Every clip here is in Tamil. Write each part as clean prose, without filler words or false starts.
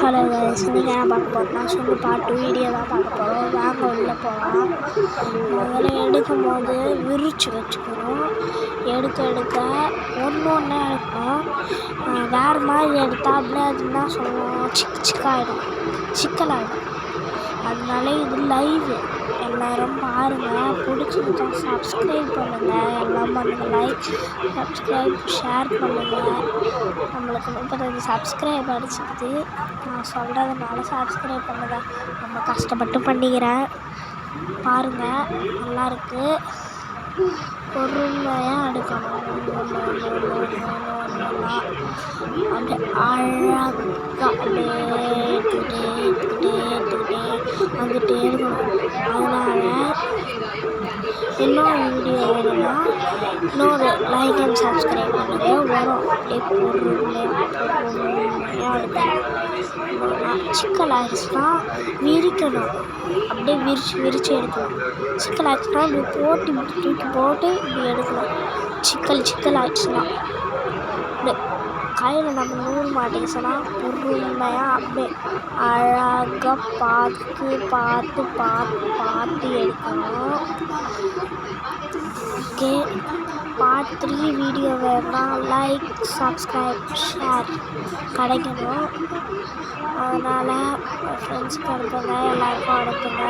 ஹலோ கைஸ், இன்றைக்கி என்ன பார்க்க போகிறோம்னா சொல்லு பாட்டு வீடியோ தான் பார்க்க போகிறோம். வாங்க உள்ளே போகலாம். முதல்ல எடுக்கும் போது விரிச்சு வச்சுக்கணும். எடுக்க ஒன்று ஒன்றா எடுக்கணும். வேறு மாதிரி எடுத்தால் அப்படியே அதுன்னா சொல்லுவோம் சிக்கலாகிடும். அதனால இது லைவ் எல்லோரும் பாருங்கள். பிடிச்சிருந்தா சப்ஸ்கிரைப் பண்ணுங்கள். எல்லாம் பண்ணுங்கள். லைக், சப்ஸ்கிரைப், ஷேர் பண்ணுங்கள். நம்மளுக்கு 35 சப்ஸ்கிரைப் அடிச்சிருக்குது. நான் சொல்கிறதுனால சப்ஸ்கிரைப் பண்ணுங்கள். ரொம்ப கஷ்டப்பட்டு பண்ணிக்கிறேன். பாருங்கள், நல்லாயிருக்கு. பொறுமையாக எடுக்கணும். அப்படியே அழகாக வந்துட்டே இருக்கணும். அதனால் இன்னொரு வீடியோ வேணும்னா இன்னொரு லைக் அண்ட் சப்ஸ்கிரைப் பண்ணுங்கள். வரும். அப்படியே பொறுமையாக எடுக்கணும். சிக்கல் ஆகிடுச்சுன்னா விரிக்கணும். அப்படியே விரிச்சு எடுக்கணும். சிக்கல் ஆகிடுச்சுன்னா இப்படி தூக்கி போட்டு இப்படி எடுக்கணும். சிக்கல் ஆகிடுச்சுன்னா அப்படியே கையில் நம்ம நூல் மாட்டிக்கிச்சுன்னா பொறுமையாக அப்படியே அழகாக பார்த்து எடுக்கணும். ஓகே, பார்ட் 3 வீடியோ வேணும்னா லைக், சப்ஸ்கிரைப், ஷேர் கிடைக்கணும். அதனால் ஃப்ரெண்ட்ஸுக்கு அனுப்புங்க, எல்லாருக்கும் அனுப்புங்க.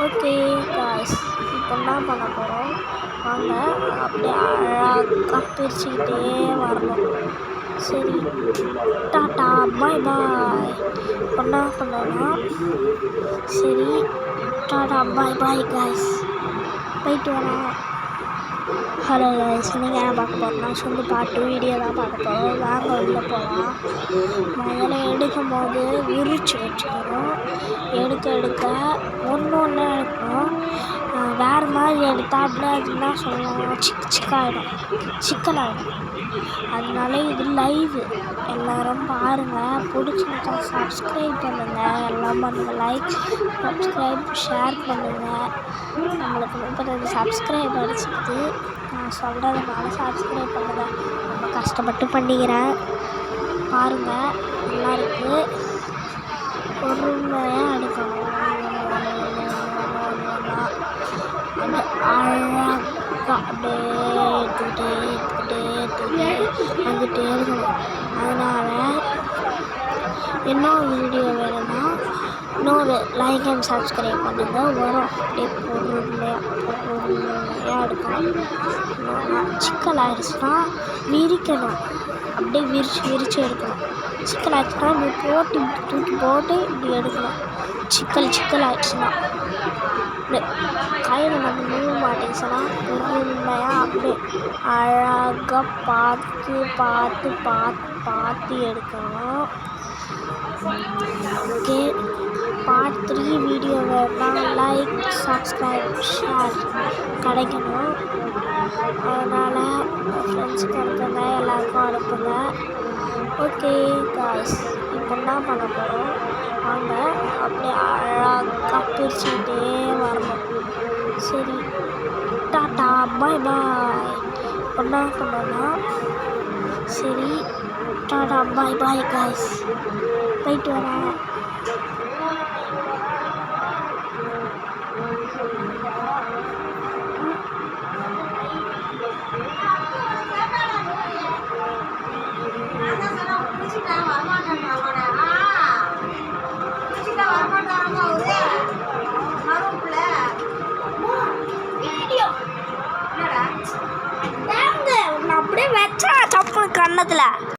ஓகே காய்ஸ், இப்போ என்ன பண்ண போகிறோம்? வாங்க அப்படியே அழகாக பிரிச்சுக்கிட்டே வரணும். சரி, டாட்டா, பாய் பாய். என்ன பண்ணோன்னா சரி, டாட்டா, பாய் காய்ஸ், போயிட்டு வரேன். ஹலோ கைஸ், இன்றைக்கி என்ன பார்க்க போகிறோம்னா சொல்லு பாட்டு வீடியோ தான் பார்க்க போகிறோம். வாங்க உள்ளே போகலாம். முதல்ல எடுக்கும் போது விரிச்சு வச்சுக்கணும். எடுக்க ஒன்று ஒன்றா எடுக்கணும். வேறு மாதிரி எடுத்தால் அப்படியே அதுன்னா சொல்லுவோம் சிக்கலாகிடும். அதனால இது லைவ் எல்லோரும் பாருங்கள். பிடிச்சிருந்தா சப்ஸ்கிரைப் பண்ணுங்கள். எல்லாம் பண்ணுங்கள். லைக், சப்ஸ்கிரைப், ஷேர் பண்ணுங்கள். நம்மளுக்கு 35 சப்ஸ்கிரைப் அடிச்சிருக்குது. நான் சொல்கிறதுனால சப்ஸ்கிரைப் பண்ணுங்கள். ரொம்ப கஷ்டப்பட்டு பண்ணிக்கிறேன். பாருங்கள், நல்லாயிருக்கு. பொறுமையாக எடுக்கணும். அழகாக அப்படியே வந்துட்டே இருக்கணும். அதனால் இன்னொரு வீடியோ வேணும்னா இன்னொரு லைக் அண்ட் சப்ஸ்கிரைப் பண்ணுங்கள். வரும். அப்படியே பொறுமையாக எடுக்கணும். சிக்கல் ஆகிடுச்சுன்னா விரிக்கணும். அப்படியே விரிச்சு எடுக்கணும். சிக்கல் ஆகிடுச்சுன்னா இப்படி தூக்கி போட்டு இப்படி எடுக்கணும். சிக்கல் ஆகிடுச்சுன்னா அப்படியே கையில் நம்ம நூல் மாட்டிக்கிச்சுன்னா பொறுமையாக அப்படியே அழகாக பார்த்து எடுக்கணும். ஓகே, பார்ட் 3 வீடியோ வேணும்னா லைக், சப்ஸ்கிரைப், ஷேர் கிடைக்கணும். அதனால் ஃப்ரெண்ட்ஸுக்கு அனுப்புங்க, எல்லாருக்கும் அனுப்புங்க. ஓகே காய்ஸ், இப்போ என்ன பண்ண போகிறோம்? வாங்க அப்படியே அழகாக பிரிச்சுக்கிட்டே வரணும். சரி, டாட்டா, பாய் பாய். என்ன பண்ணோன்னா சரி, டாட்டா, பாய் காய்ஸ், போயிட்டு வரேன். அப்படியே வச்சா தப்பு கன்னத்தில்.